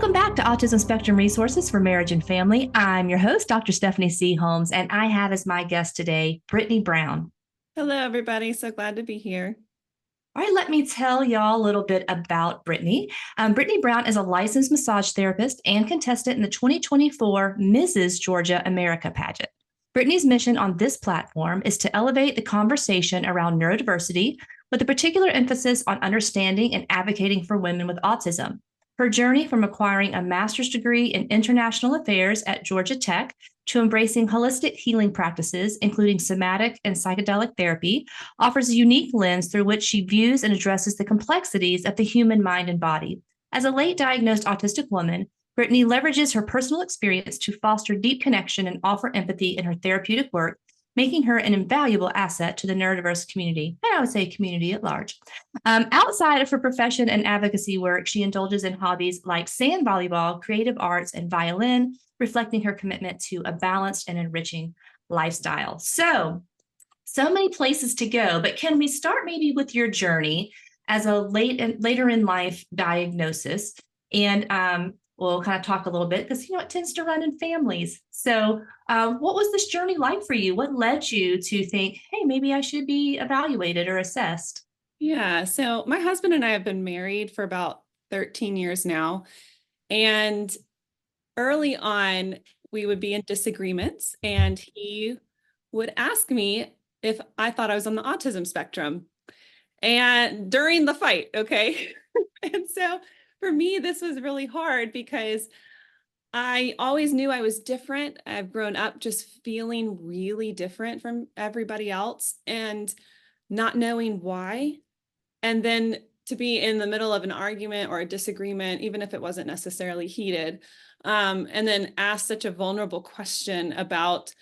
Welcome back to Autism Spectrum Resources for Marriage and Family. I'm your host, Dr. Stephanie C. Holmes, and I have as my guest today, Brittany Browne. Hello, everybody. So glad to be here. All right, let me tell y'all a little bit about Brittany. Brittany Browne is a licensed massage therapist and contestant in the 2024 Mrs. Georgia America pageant. Brittany's mission on this platform is to elevate the conversation around neurodiversity with a particular emphasis on understanding and advocating for women with autism. Her journey from acquiring a master's degree in international affairs at Georgia Tech to embracing holistic healing practices, including somatic and psychedelic therapy, offers a unique lens through which she views and addresses the complexities of the human mind and body. As a late diagnosed autistic woman, Brittany leverages her personal experience to foster deep connection and offer empathy in her therapeutic work, making her an invaluable asset to the neurodiverse community, and I would say community at large. Outside of her profession and advocacy work, she indulges in hobbies like sand volleyball, creative arts, and violin, reflecting her commitment to a balanced and enriching lifestyle. So many places to go, but can we start maybe with your journey as a later in life diagnosis? And we'll kind of talk a little bit because, it tends to run in families. So what was this journey like for you? What led you to think, hey, maybe I should be evaluated or assessed? Yeah. So my husband and I have been married for about 13 years now. And early on, we would be in disagreements, and he would ask me if I thought I was on the autism spectrum. And during the fight, okay. And so for me, this was really hard because I always knew I was different. I've grown up just feeling really different from everybody else and not knowing why. And then to be in the middle of an argument or a disagreement, even if it wasn't necessarily heated, and then ask such a vulnerable question about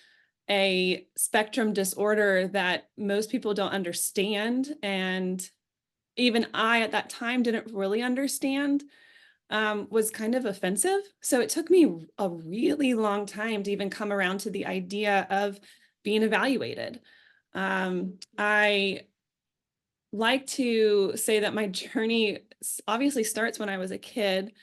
a spectrum disorder that most people don't understand. And even I at that time didn't really understand, was kind of offensive. So it took me a really long time to even come around to the idea of being evaluated. I like to say that my journey obviously starts when I was a kid.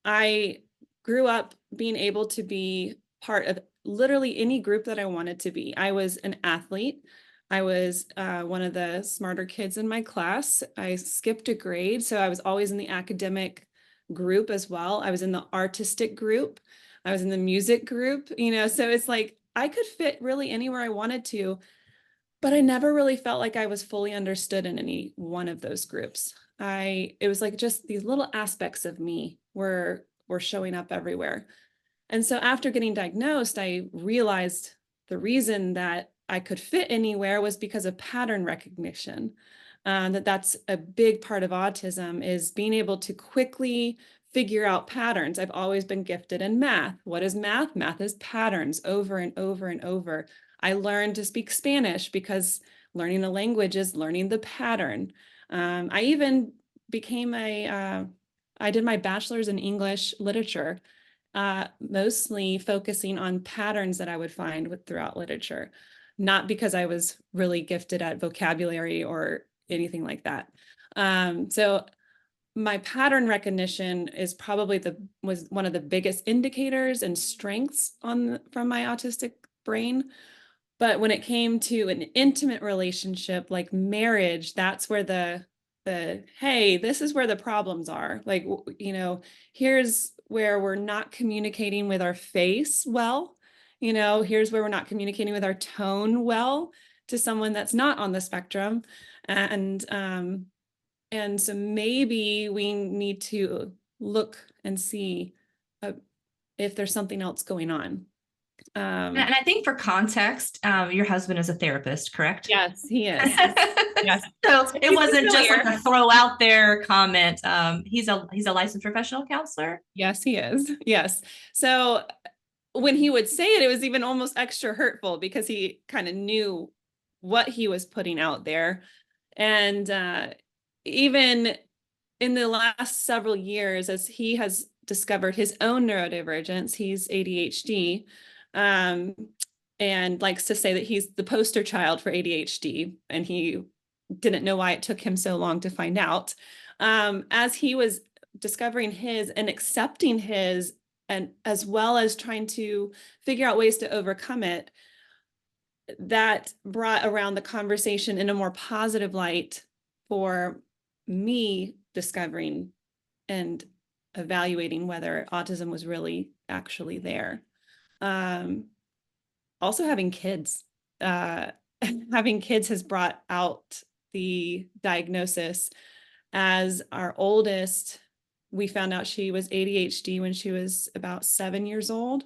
I grew up being able to be part of literally any group that I wanted to be. I was an athlete. I was one of the smarter kids in my class. I skipped a grade, so I was always in the academic group as well. I was in the artistic group. I was in the music group, so it's like I could fit really anywhere I wanted to, but I never really felt like I was fully understood in any one of those groups. It was like just these little aspects of me were showing up everywhere. And so after getting diagnosed, I realized the reason that I could fit anywhere was because of pattern recognition. That's a big part of autism, is being able to quickly figure out patterns. I've always been gifted in math. What is math? Math is patterns over and over and over. I learned to speak Spanish because learning a language is learning the pattern. I even became I did my bachelor's in English literature, mostly focusing on patterns that I would find throughout literature, not because I was really gifted at vocabulary or anything like that. So my pattern recognition is probably was one of the biggest indicators and strengths from my autistic brain. But when it came to an intimate relationship like marriage, that's where hey, this is where the problems are. Like, here's where we're not communicating with our face well. Here's where we're not communicating with our tone well to someone that's not on the spectrum. And so maybe we need to look and see if there's something else going on. And I think for context, your husband is a therapist, correct? Yes, he is. Yes. So it He's wasn't just familiar. like a throw out there comment. He's a licensed professional counselor. Yes, he is. Yes. So when he would say it, it was even almost extra hurtful because he kind of knew what he was putting out there. And even in the last several years, as he has discovered his own neurodivergence, he's ADHD, and likes to say that he's the poster child for ADHD, and he didn't know why it took him so long to find out. As he was discovering his and accepting his, and as well as trying to figure out ways to overcome it, that brought around the conversation in a more positive light for me discovering and evaluating whether autism was really actually there. Also having kids, having kids has brought out the diagnosis. As our oldest, we found out she was ADHD when she was about 7 years old.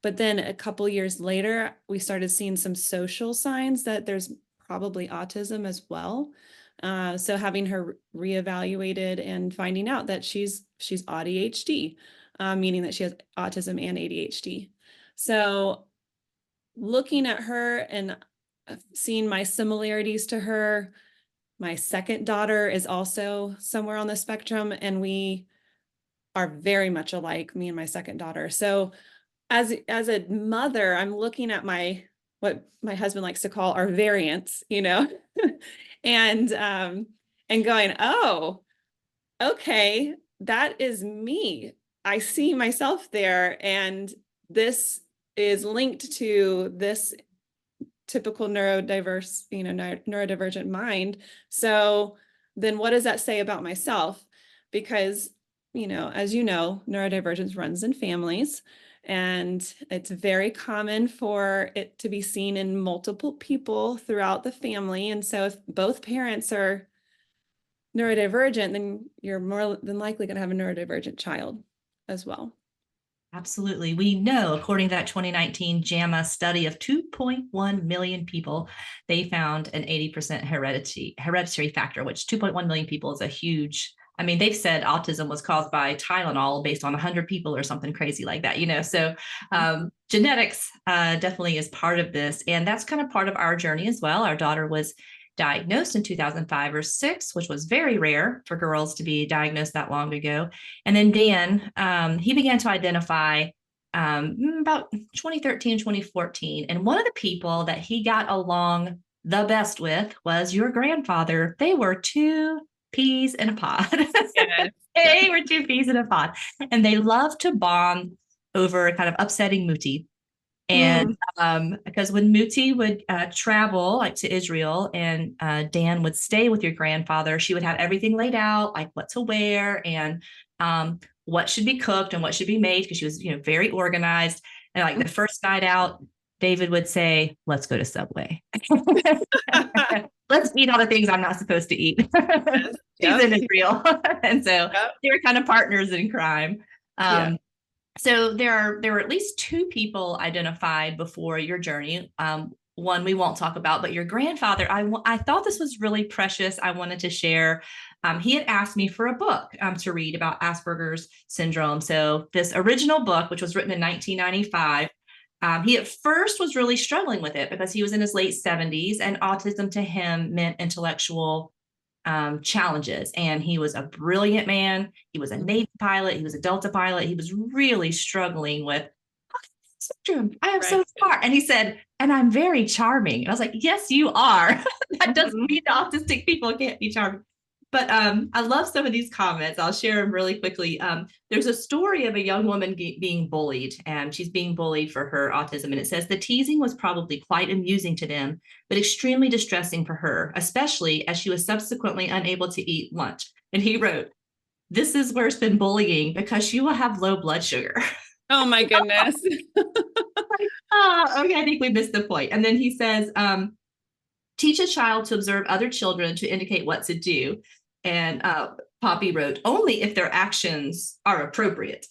But then a couple years later, we started seeing some social signs that there's probably autism as well. So having her reevaluated and finding out that she's ADHD, meaning that she has autism and ADHD. So looking at her and seeing my similarities to her, my second daughter is also somewhere on the spectrum, and we are very much alike, me and my second daughter. So as a mother, I'm looking at what my husband likes to call our variants, and going, oh, okay, that is me. I see myself there, and this is linked to this typical neurodivergent mind. So then what does that say about myself? Because, as you know, neurodivergence runs in families, and it's very common for it to be seen in multiple people throughout the family. And so if both parents are neurodivergent, then you're more than likely going to have a neurodivergent child as well. Absolutely. We know, according to that 2019 JAMA study of 2.1 million people, they found an 80% hereditary factor, which 2.1 million people is a huge. I mean, they've said autism was caused by Tylenol based on 100 people or something crazy like that, So genetics definitely is part of this. And that's kind of part of our journey as well. Our daughter was diagnosed in 2005 or 6, which was very rare for girls to be diagnosed that long ago. And then Dan, he began to identify about 2013, 2014. And one of the people that he got along the best with was your grandfather. They were two peas in a pod. Yes. They were two peas in a pod. And they loved to bond over kind of upsetting Muti. And because when Muti would travel like to Israel and Dan would stay with your grandfather, she would have everything laid out, like what to wear and what should be cooked and what should be made, because she was, very organized. And like the first night out, David would say, "Let's go to Subway. Let's eat all the things I'm not supposed to eat." She's in Israel. And so they were kind of partners in crime. So there were at least 2 people identified before your journey. One we won't talk about, but your grandfather, I thought this was really precious. I wanted to share. He had asked me for a book to read about Asperger's syndrome. So this original book, which was written in 1995, he at first was really struggling with it because he was in his late 70s, and autism to him meant intellectual challenges. And he was a brilliant man. He was a Navy pilot. He was a Delta pilot. He was really struggling with spectrum. I am so smart. And he said, "And I'm very charming." And I was like, "Yes, you are." That doesn't mean autistic people can't be charming. But I love some of these comments. I'll share them really quickly. There's a story of a young woman being bullied, and she's being bullied for her autism. And it says, "The teasing was probably quite amusing to them, but extremely distressing for her, especially as she was subsequently unable to eat lunch." And he wrote, "This is worse than bullying because she will have low blood sugar." Oh my goodness. Okay, I think we missed the point. And then he says, "Teach a child to observe other children to indicate what to do." And Poppy wrote, "Only if their actions are appropriate."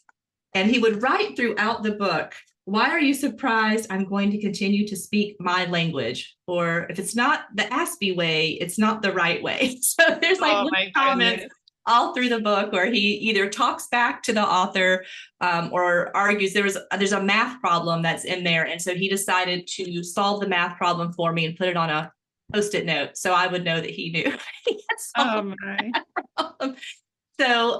And he would write throughout the book, "Why are you surprised I'm going to continue to speak my language?" Or, "If it's not the Aspie way, it's not the right way." So there's like comments all through the book where he either talks back to the author or argues. There's a math problem that's in there. And so he decided to solve the math problem for me and put it on a Post-it note so I would know that he knew. Oh my. So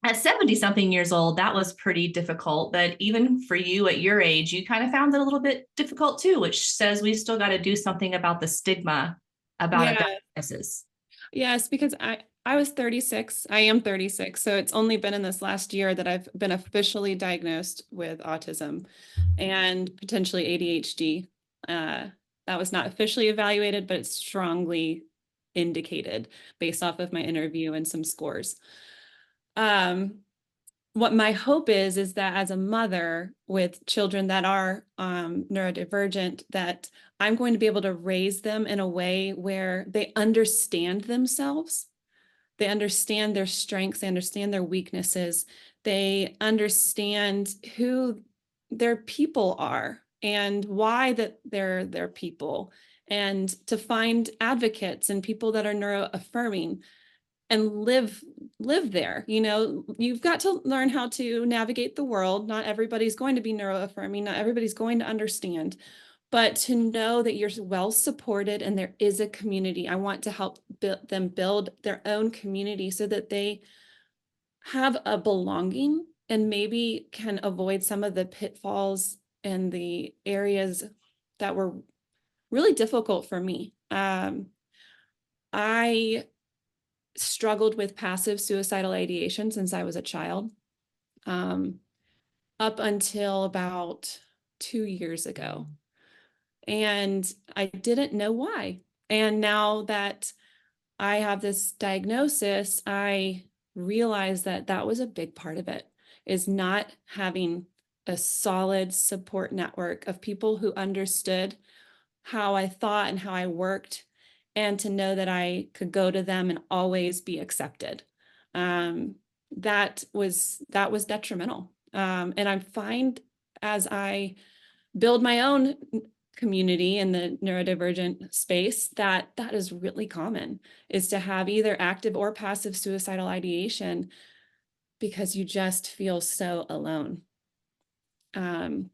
at 70 something years old, that was pretty difficult. But even for you at your age, you kind of found it a little bit difficult too, which says we've still got to do something about the stigma about a diagnosis. Yes, because I was 36. I am 36. So it's only been in this last year that I've been officially diagnosed with autism and potentially ADHD. That was not officially evaluated, but it's strongly indicated based off of my interview and some scores. Um, what my hope is that as a mother with children that are neurodivergent, that I'm going to be able to raise them in a way where they understand themselves. They understand their strengths, they understand their weaknesses, they understand who their people are and why that they're their people, and to find advocates and people that are neuroaffirming and live there. You know, you've got to learn how to navigate the world. Not everybody's going to be neuroaffirming, not everybody's going to understand, but to know that you're well supported and there is a community. I want to help them build their own community so that they have a belonging and maybe can avoid some of the pitfalls and the areas that were really difficult for me. I struggled with passive suicidal ideation since I was a child, up until about 2 years ago. And I didn't know why. And now that I have this diagnosis, I realize that that was a big part of it, is not having a solid support network of people who understood how I thought and how I worked, and to know that I could go to them and always be accepted. That was detrimental. And I find as I build my own community in the neurodivergent space that that is really common, is to have either active or passive suicidal ideation because you just feel so alone. And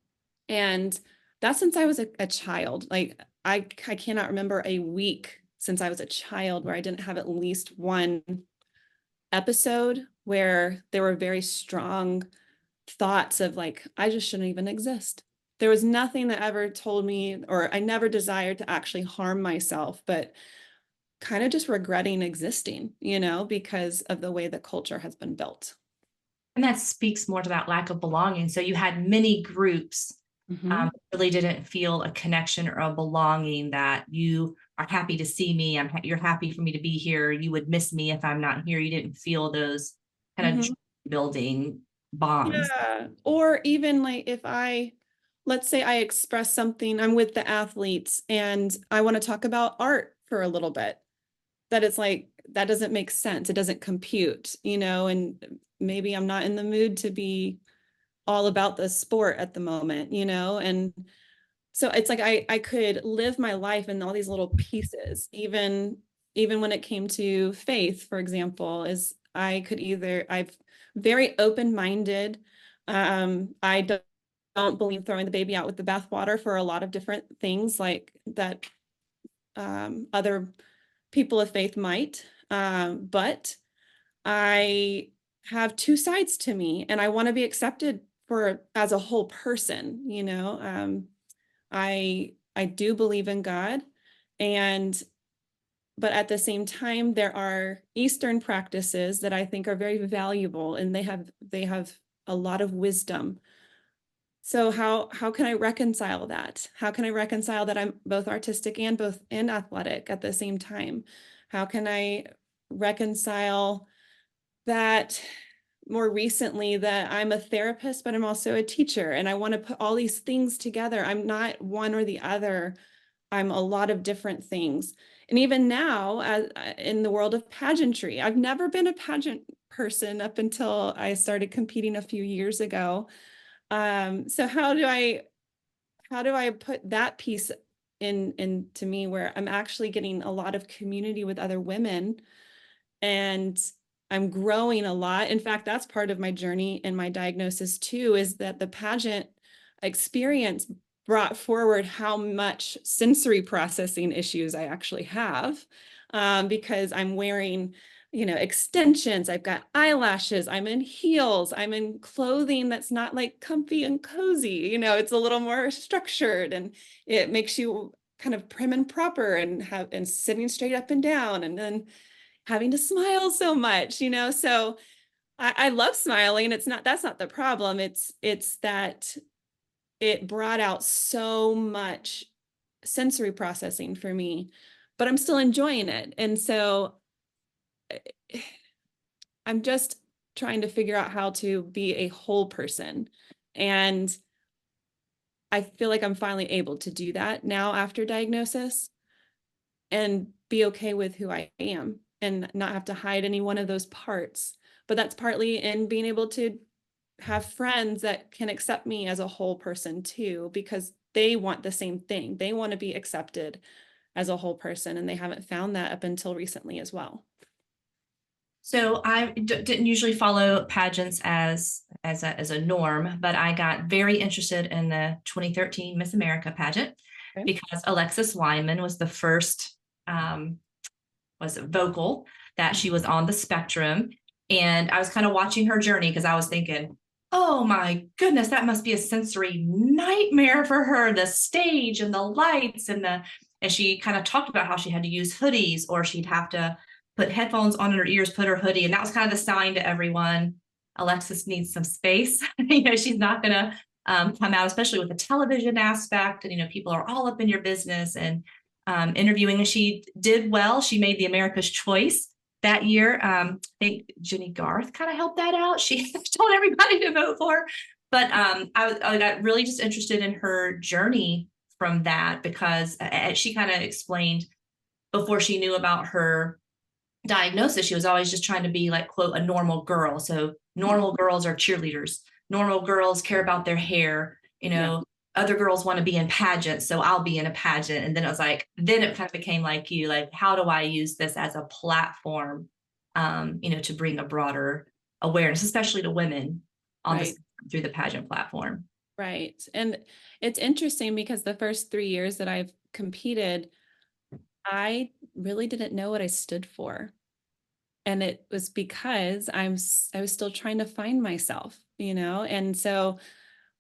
that's since I was a child. Like I cannot remember a week since I was a child where I didn't have at least one episode where there were very strong thoughts of like, I just shouldn't even exist. There was nothing that ever told me, or I never desired to actually harm myself, but kind of just regretting existing, you know, because of the way the culture has been built. And that speaks more to that lack of belonging. So you had many groups, really didn't feel a connection or a belonging, that you are happy to see me. You're happy for me to be here. You would miss me if I'm not here. You didn't feel those kind of building bonds. Yeah. Or even like if let's say I express something, I'm with the athletes and I want to talk about art for a little bit, that it's like, that doesn't make sense. It doesn't compute, you know, and maybe I'm not in the mood to be all about the sport at the moment, you know, and so it's like I could live my life in all these little pieces, even when it came to faith, for example, is I've very open-minded. I don't believe throwing the baby out with the bathwater for a lot of different things like that, other people of faith might. But I have two sides to me and I want to be accepted for as a whole person, you know. I do believe in God, and but at the same time there are Eastern practices that I think are very valuable, and they have a lot of wisdom. So how can I reconcile that? How can I reconcile that I'm both artistic and athletic at the same time? How can I reconcile that more recently that I'm a therapist, but I'm also a teacher, and I want to put all these things together. I'm not one or the other. I'm a lot of different things. And even now, in the world of pageantry, I've never been a pageant person up until I started competing a few years ago. So how do I put that piece into me where I'm actually getting a lot of community with other women, and I'm growing a lot. In fact, that's part of my journey and my diagnosis too, is that the pageant experience brought forward how much sensory processing issues I actually have, because I'm wearing, you know, extensions, I've got eyelashes, I'm in heels, I'm in clothing that's not like comfy and cozy, you know, it's a little more structured and it makes you kind of prim and proper and sitting straight up and down. And then having to smile so much, so I love smiling. That's not the problem. It's that it brought out so much sensory processing for me, but I'm still enjoying it. And so I'm just trying to figure out how to be a whole person. And I feel like I'm finally able to do that now after diagnosis and be okay with who I am and not have to hide any one of those parts. But that's partly in being able to have friends that can accept me as a whole person too, because they want the same thing. They want to be accepted as a whole person, and they haven't found that up until recently as well. So I didn't usually follow pageants as a norm, but I got very interested in the 2013 Miss America pageant Okay. because Alexis Wyman was the first was vocal that she was on the spectrum, and I was kind of watching her journey because I was thinking, oh my goodness, that must be a sensory nightmare for her, the stage and the lights and she kind of talked about how she had to use hoodies or she'd have to put headphones on in her ears, put her hoodie. And that was kind of the sign to everyone. Alexis needs some space. She's not going to come out, especially with the television aspect. And, people are all up in your business and interviewing. And she did well. She made the America's Choice that year. I think Jenny Garth kind of helped that out. She told everybody to vote for her. But I got really just interested in her journey from that because she kind of explained before she knew about her diagnosis, she was always just trying to be like, quote, a normal girl. So normal girls are cheerleaders. Normal girls care about their hair. Yeah. Other girls want to be in pageants, so I'll be in a pageant. And then it was like, then it kind of became like you, like, how do I use this as a platform, to bring a broader awareness, especially to women on this through the pageant platform. Right. And it's interesting because the first 3 years that I've competed, I really didn't know what I stood for. And it was because I was still trying to find myself, And so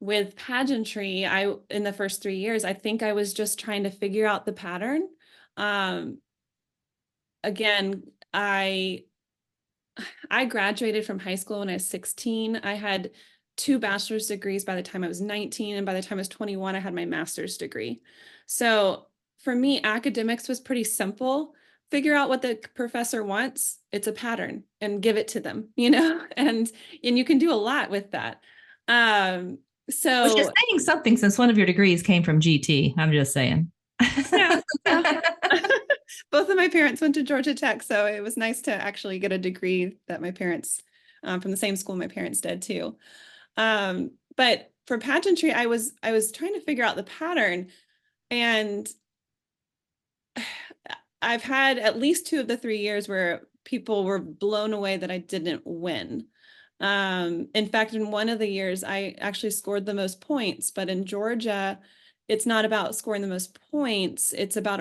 with pageantry, in the first 3 years, I think I was just trying to figure out the pattern. Again, I graduated from high school when I was 16. I had 2 bachelor's degrees by the time I was 19. And by the time I was 21, I had my master's degree. So for me, academics was pretty simple. Figure out what the professor wants. It's a pattern and give it to them, and you can do a lot with that. Which is saying something since one of your degrees came from GT. I'm just saying. Yeah. Both of my parents went to Georgia Tech, so it was nice to actually get a degree that my parents, from the same school my parents did too. But for pageantry, I was trying to figure out the pattern, and I've had at least 2 of the 3 years where people were blown away that I didn't win. In fact, in one of the years, I actually scored the most points, but in Georgia, it's not about scoring the most points. It's about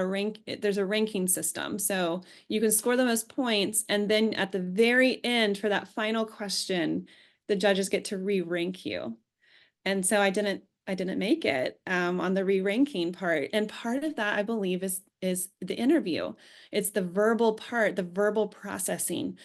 there's a ranking system. So you can score the most points. And then at the very end for that final question, the judges get to re-rank you. And so I didn't make it on the re-ranking part. And part of that, I believe, is the interview. It's the verbal part, the verbal processing.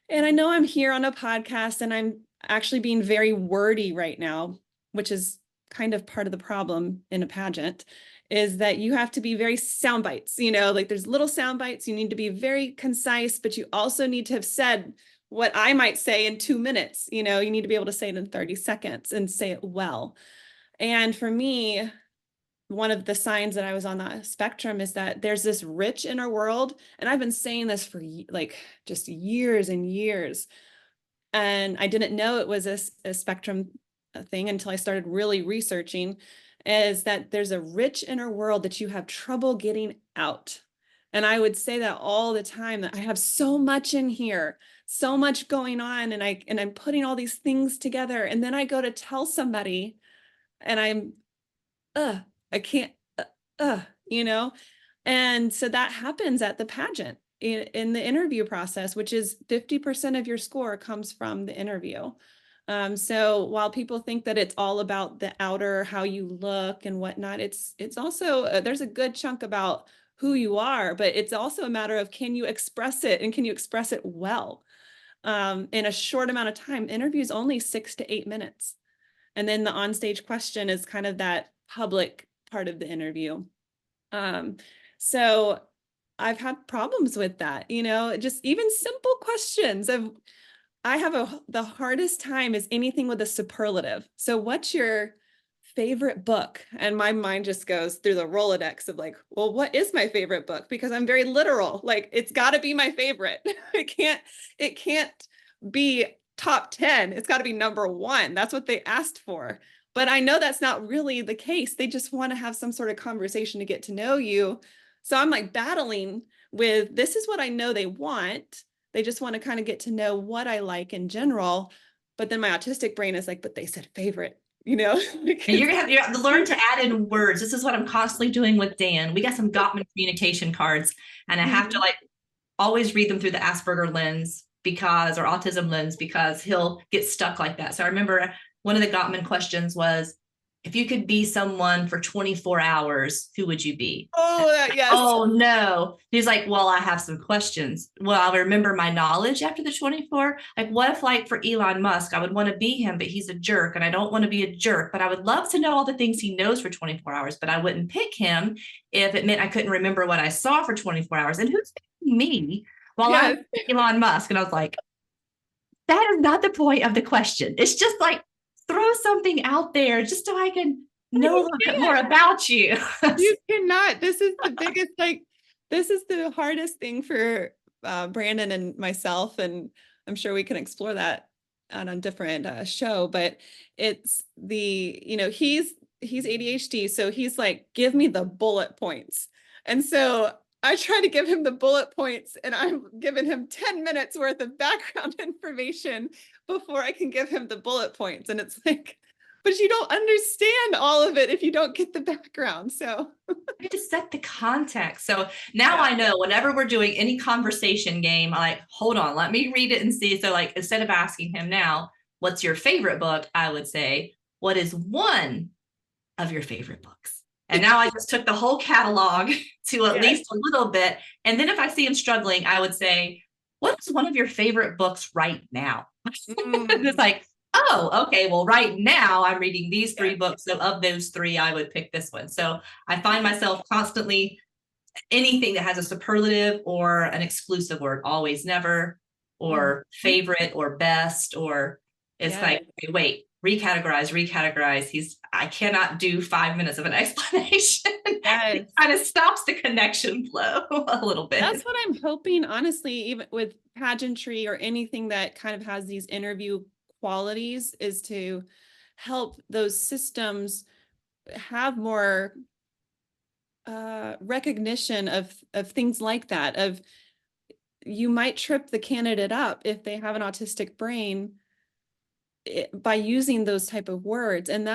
And I know I'm here on a podcast and I'm actually being very wordy right now, which is kind of part of the problem in a pageant, is that you have to be very sound bites, like there's little sound bites. You need to be very concise, but you also need to have said what I might say in 2 minutes. You need to be able to say it in 30 seconds and say it well. And for me, one of the signs that I was on the spectrum is that there's this rich inner world. And I've been saying this for like just years and years. And I didn't know it was a spectrum thing until I started really researching, is that there's a rich inner world that you have trouble getting out. And I would say that all the time, that I have so much in here, so much going on, and I'm putting all these things together. And then I go to tell somebody and I can't, and so that happens at the pageant in the interview process, which is 50% of your score comes from the interview. So while people think that it's all about the outer, how you look and whatnot, it's also, there's a good chunk about who you are, but it's also a matter of, can you express it, and can you express it well in a short amount of time? Interview is only 6 to 8 minutes. And then the onstage question is kind of that public part of the interview. So I've had problems with that, just even simple questions of, I have the hardest time is anything with a superlative. So what's your favorite book? And my mind just goes through the Rolodex of like, well, what is my favorite book? Because I'm very literal. Like, it's got to be my favorite. It can't be top 10. It's got to be number 1. That's what they asked for. But I know that's not really the case. They just want to have some sort of conversation to get to know you. So I'm like battling with, this is what I know they want. They just want to kind of get to know what I like in general. But then my autistic brain is like, but they said favorite, And you have to learn to add in words. This is what I'm constantly doing with Dan. We got some Gottman communication cards, and I have to like always read them through the Asperger lens or autism lens, because he'll get stuck like that. So I remember one of the Gottman questions was, if you could be someone for 24 hours, who would you be? Oh, yes. Oh, no. He's like, well, I have some questions. Well, I'll remember my knowledge after the 24. Like, what if, like, for Elon Musk, I would want to be him, but he's a jerk, and I don't want to be a jerk, but I would love to know all the things he knows for 24 hours, but I wouldn't pick him if it meant I couldn't remember what I saw for 24 hours. And who's picking me while I'm Elon Musk? And I was like, that is not the point of the question. It's just like, throw something out there just so I can know a little bit more about you. You cannot. This is the biggest, this is the hardest thing for Brandon and myself. And I'm sure we can explore that on a different show, but it's he's ADHD. So he's like, give me the bullet points. And so I try to give him the bullet points, and I'm giving him 10 minutes worth of background information before I can give him the bullet points. And it's like, but you don't understand all of it if you don't get the background. So I have to set the context. So now I know whenever we're doing any conversation game, I like, hold on, let me read it and see. So like, instead of asking him now, what's your favorite book? I would say, what is one of your favorite books? And now I just took the whole catalog to at least a little bit. And then if I see him struggling, I would say, what is one of your favorite books right now? It's like, oh, okay, well, right now I'm reading these 3 books. So of those 3, I would pick this one. So I find myself constantly, anything that has a superlative or an exclusive word, always, never, or favorite, or best, or it's like, okay, wait, recategorize. I cannot do 5 minutes of an explanation. It kind of stops the connection flow a little bit. That's what I'm hoping, honestly, even with pageantry or anything that kind of has these interview qualities, is to help those systems have more recognition of things like that. Of, you might trip the candidate up if they have an autistic brain by using those type of words. And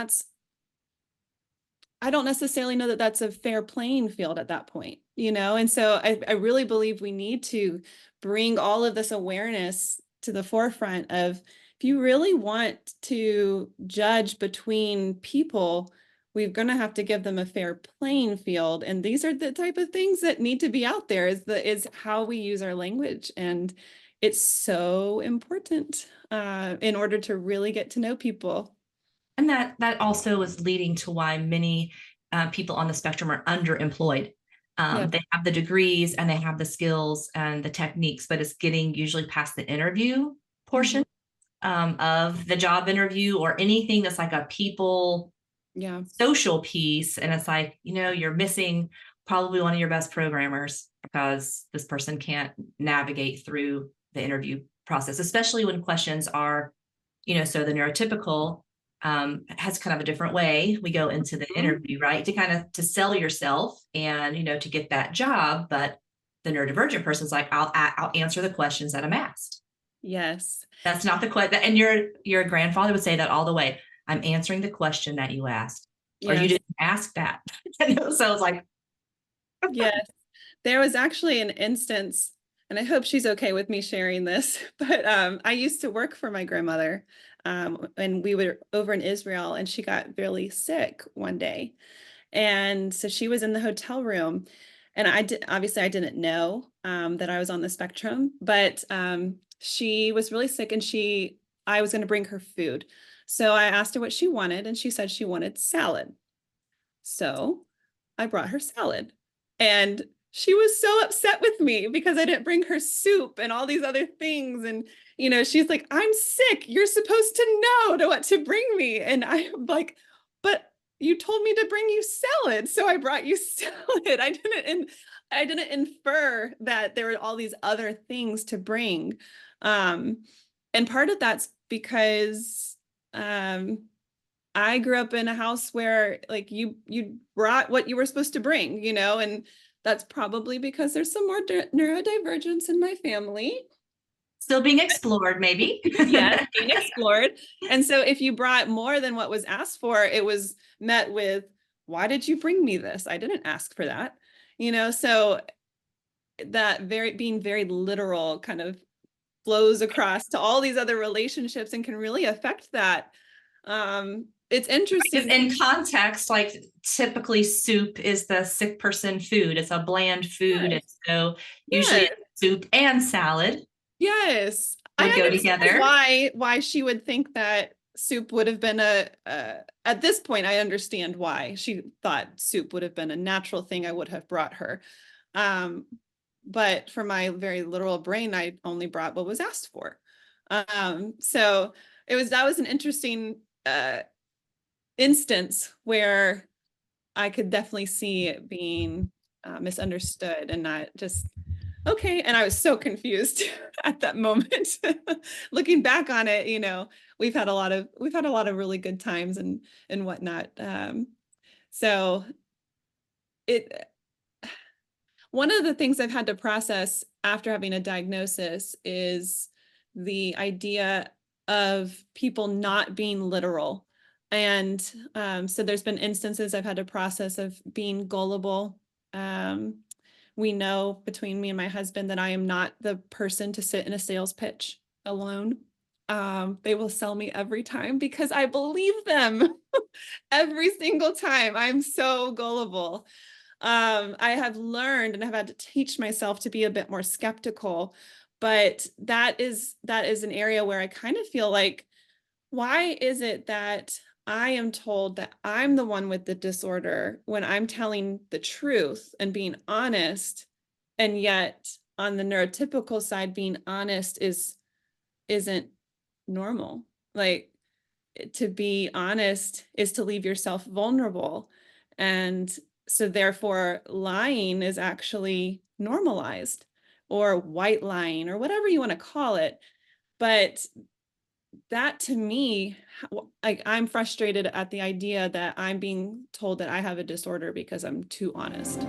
I don't necessarily know that that's a fair playing field at that point, And so I really believe we need to bring all of this awareness to the forefront of, if you really want to judge between people, we're going to have to give them a fair playing field. And these are the type of things that need to be out there, is how we use our language. And it's so important in order to really get to know people. And that also is leading to why many people on the spectrum are underemployed. They have the degrees and they have the skills and the techniques, but it's getting usually past the interview portion of the job interview, or anything that's like a people social piece. And it's like, you're missing probably one of your best programmers, because this person can't navigate through the interview process, especially when questions are, so the neurotypical has kind of a different way we go into the interview, right? To kind of to sell yourself and, to get that job. But the neurodivergent person's like, I'll answer the questions that I'm asked. Yes. That's not the question. And your grandfather would say that all the way. I'm answering the question that you asked, or you didn't ask that. So it's like, yes, there was actually an instance, and I hope she's okay with me sharing this, but I used to work for my grandmother, and we were over in Israel, and she got really sick one day. And so she was in the hotel room, And obviously I didn't know that I was on the spectrum, but she was really sick and I was going to bring her food. So I asked her what she wanted and she said she wanted salad. So I brought her salad and she was so upset with me because I didn't bring her soup and all these other things. And, she's like, I'm sick. You're supposed to know what to bring me. And I'm like, but you told me to bring you salad. So I brought you salad. I didn't infer that there were all these other things to bring. And part of that's because, I grew up in a house where like you brought what you were supposed to bring, and that's probably because there's some more neurodivergence in my family. Still being explored, maybe. Yes, being explored. And so if you brought more than what was asked for, it was met with, why did you bring me this? I didn't ask for that. So that being very literal kind of flows across to all these other relationships and can really affect that. It's interesting. In context, like typically soup is the sick person food. It's a bland food. Yes. And so usually soup and salad. Yes. Would go together. Why she would think that soup would have been at this point, I understand why she thought soup would have been a natural thing I would have brought her. But for my very literal brain, I only brought what was asked for. So that was an interesting instance where I could definitely see it being misunderstood and not just okay. And I was so confused at that moment. Looking back on it, we've had a lot of really good times and whatnot. So one of the things I've had to process after having a diagnosis is the idea of people not being literal. And so there's been instances I've had to process of being gullible. We know between me and my husband that I am not the person to sit in a sales pitch alone. They will sell me every time because I believe them every single time. I'm so gullible. I have learned and have had to teach myself to be a bit more skeptical, but that is an area where I kind of feel like, why is it that I am told that I'm the one with the disorder when I'm telling the truth and being honest, and yet on the neurotypical side, being honest isn't normal. Like, to be honest is to leave yourself vulnerable. And so therefore lying is actually normalized, or white lying, or whatever you want to call it. But that to me, I'm frustrated at the idea that I'm being told that I have a disorder because I'm too honest.